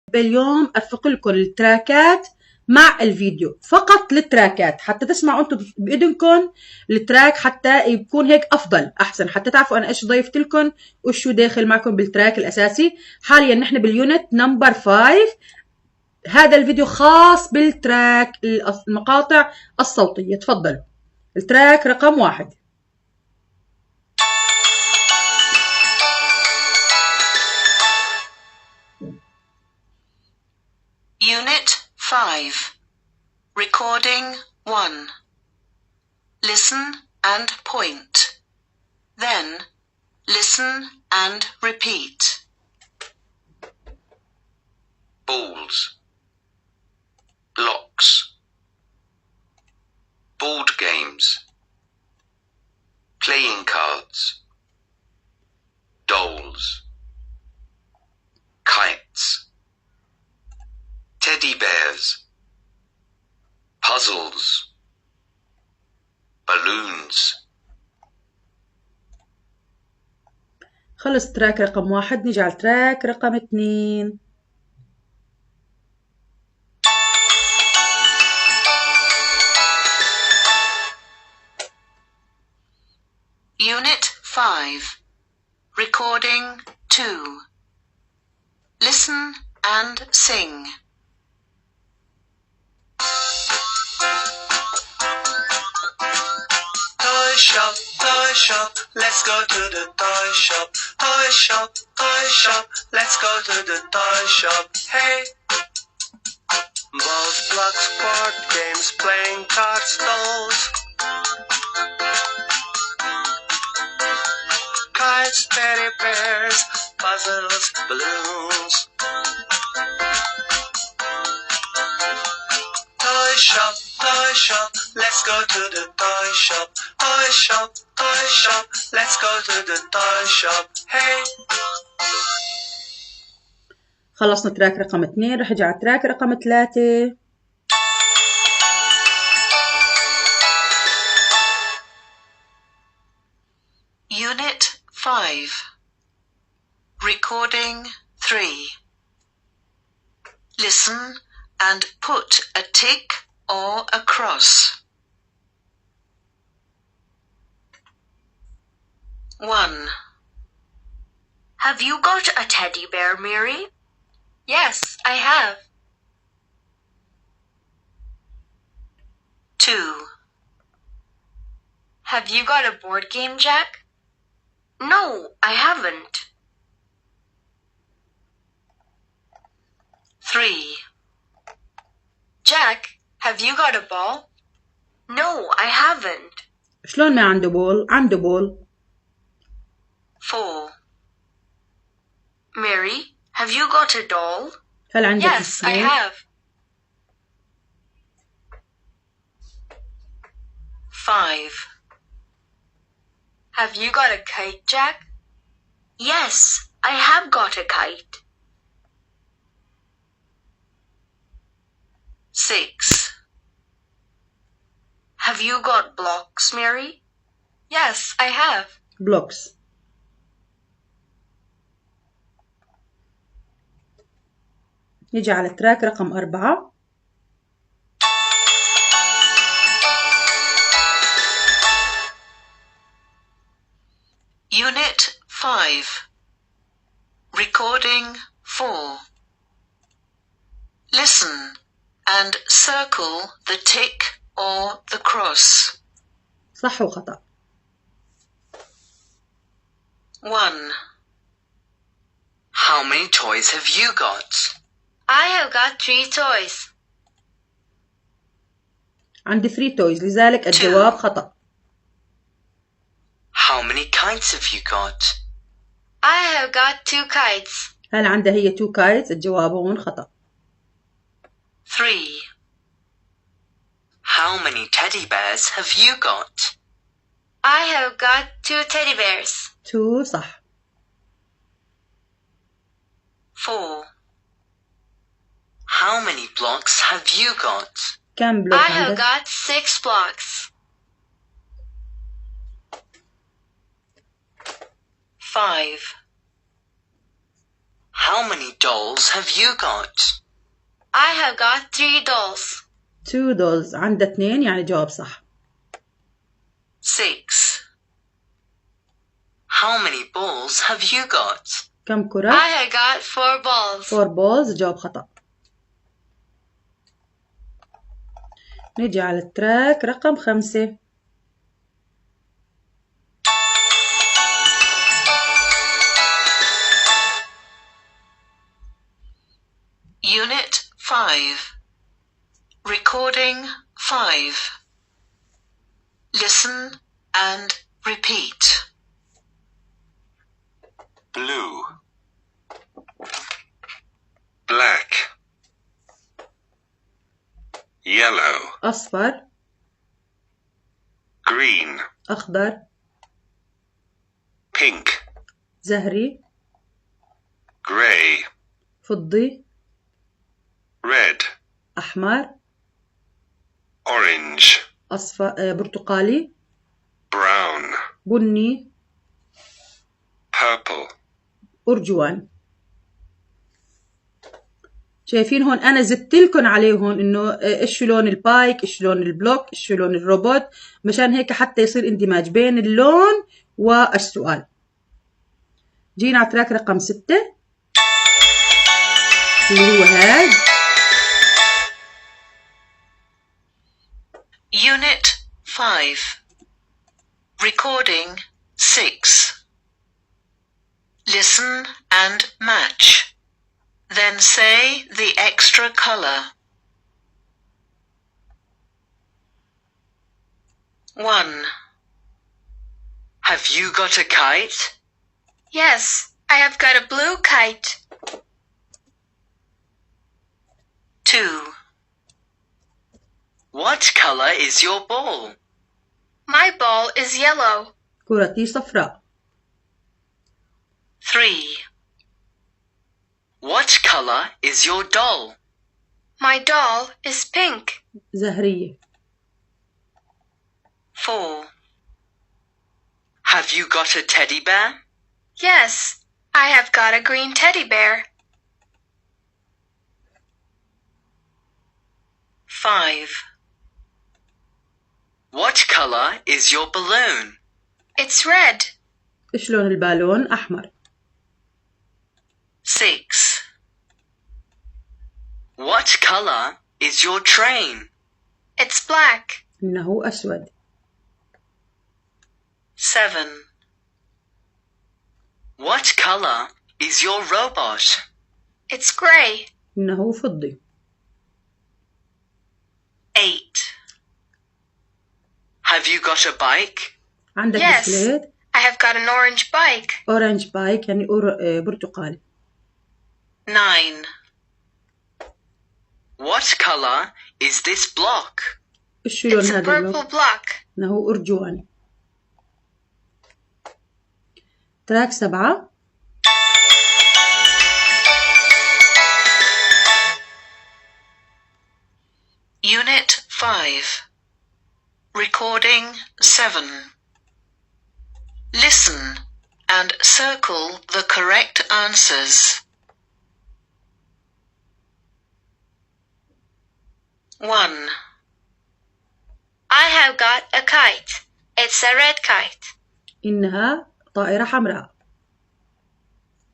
اليوم أرفق لكم التراكات مع الفيديو، فقط للتراكات حتى تسمعوا انتم باذنكم التراك، حتى يكون هيك افضل احسن، حتى تعرفوا انا ايش ضيفت لكم وشو داخل معكم بالتراك الاساسي. حاليا نحن باليونت نمبر 5. هذا الفيديو خاص بالتراك المقاطع الصوتية. تفضلوا التراك رقم 1. Unit 5. Recording 1. Listen and point. Then listen and repeat. Balls. Blocks. Board games. Playing cards. Dolls. Kites. Teddy bears. Puzzles. Balloons. خلص تراك رقم 1، نيجي على تراك رقم 2. Unit 5. Recording 2. Listen and sing. Toy shop, let's go to the toy shop. Toy shop, let's go to the toy shop. Hey! Balls, blocks, board games, playing cards, dolls. Kites, teddy bears, puzzles, balloons. Toy shop, let's go to the toy shop. Toy shop, let's go to the toy shop. Hey! خلصنا تراك رقم 2، رح اجي على تراك رقم 3. Unit 5. Recording 3. Listen and put a tick or a cross. 1. Have you got a teddy bear, Mary? Yes, I have. 2. Have you got a board game, Jack? No, I haven't. 3. Jack, have you got a ball? No, I haven't. شلون ما عنده بول؟ عنده بول. 4. Mary, have you got a doll? هل عندك Yes, I have. 5. Have you got a kite, Jack? Yes, I have got a kite. 6. Have you got blocks, Mary? Yes, I have. blocks. نيجي على تراك رقم 4. Unit 5. Recording 4. Listen and circle the tick or the cross. صح وخطأ. 1. How many toys have you got? I have got 3 toys. عندي 3 toys، لذلك الجواب خطأ. How many kites have you got? I have got 2 kites. هل عندها هي 2 kites؟ الجواب هون خطأ. 3. How many teddy bears have you got? I have got 2 teddy bears. 2 صح. 4. How many blocks have you got? كم بلوك I have عندك؟ got 6 blocks. 5. How many dolls have you got? I have got 3 dolls. 2 dolls. عندها 2 يعني جواب صح. 6. How many balls have you got? كم كرة؟ I have got 4 balls. 4 balls. جواب خطأ. نيجي على التراك رقم 5. Unit 5. Recording 5. Listen and repeat. Blue, black, yellow, أصفر. green, أخضر. pink, زهري. grey, فضي. red, أحمر. orange, أصفر. برتقالي. brown, بني. purple. أرجوان. شايفين هون أنا زدت لكم عليهم إنه إيش لون البايك، إيش لون البلوك، إيش لون الروبوت، مشان هيك حتى يصير اندماج بين اللون والسؤال. جينا على تراك رقم 6 اللي هو هاد. Unit 5. Recording 6. Listen and match. Then say the extra color. 1. Have you got a kite? Yes, I have got a blue kite. 2. What color is your ball? My ball is yellow. كرتي صفراء. 3. What color is your doll? My doll is pink. زهرية. 4. Have you got a teddy bear? Yes, I have got a green teddy bear. 5. What color is your balloon? It's red. إيش لون البالون؟ أحمر. 6. What color is your train? It's black. إنه أسود. 7. What color is your robot? It's gray. إنه فضي. 8. Have you got a bike? عندك Yes, بسكليت؟ I have got an orange bike. أورانج بايك يعني برتقالي. 9. What color is this block? إيش لون It's a هذا purple اللون؟ block. إنه أرجواني. تراك 7. Unit 5. Recording 7. Listen and circle the correct answers. 1. I have got a kite. It's a red kite. إنها طائرة حمراء.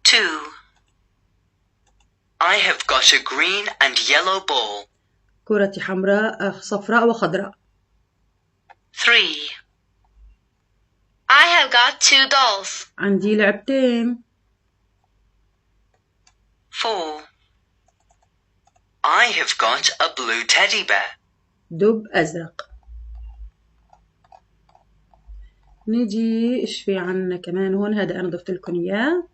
2. I have got a green and yellow ball. كرتي حمراء صفراء وخضراء. 3. I have got 2 dolls. عندي لعبتين. 4. I have got a blue teddy bear. دب أزرق. نيجي إيش في عنا كمان هون، هذا أنا ضفت لكم إياه.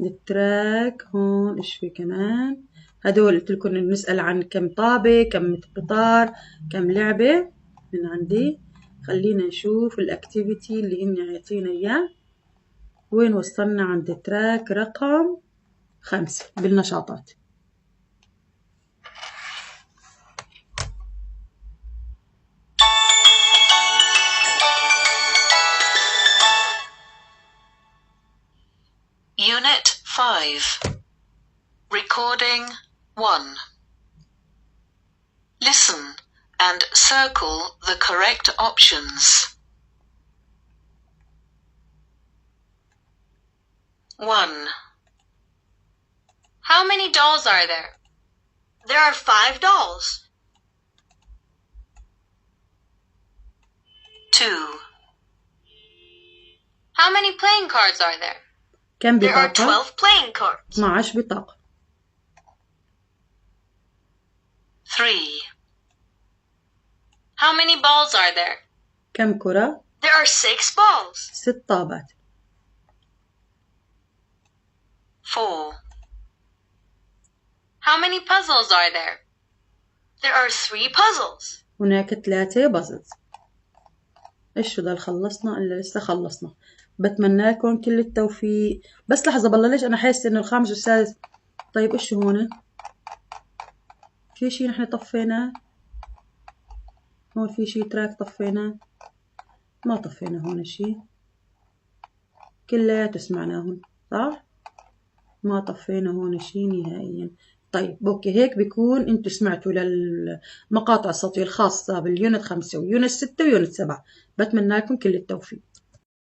التراك هون إيش في كمان، هدول قلت لكم نسأل عن كم طابة، كم قطار، كم لعبة من عندي. خلينا نشوف الأكتيفيتي اللي هن عايطينا إياه. وين وصلنا؟ عند التراك رقم 5 بالنشاطات. Unit 5. Recording 1. Listen and circle the correct options. 1. How many dolls are there? There are 5 dolls. 2. How many playing cards are there? كم There are بطاقة؟ 12 playing cards. 12 بطاقة. 3. How many balls are there? كم كرة؟ There are 6 balls. 6 طابات. 4. How many puzzles are there? There are 3 puzzles. هناك 3 بازلز. ايش ده خلصنا الا لسه خلصنا. بتمنى لكم كل التوفيق. بس لحظة بالله ليش انا حاسة انه الخامس والسادس. طيب ايش هون؟ في شي نحن طفيناه؟ هون في شي تراك طفيناه؟ ما طفينا هون شي. كلياته سمعناهم صح؟ ما طفينا هون شي نهائيا. طيب اوكي هيك بيكون انتوا سمعتوا للمقاطع الصوتية الخاصة باليونت 5 ويونت 6 ويونت 7. بتمنى لكم كل التوفيق.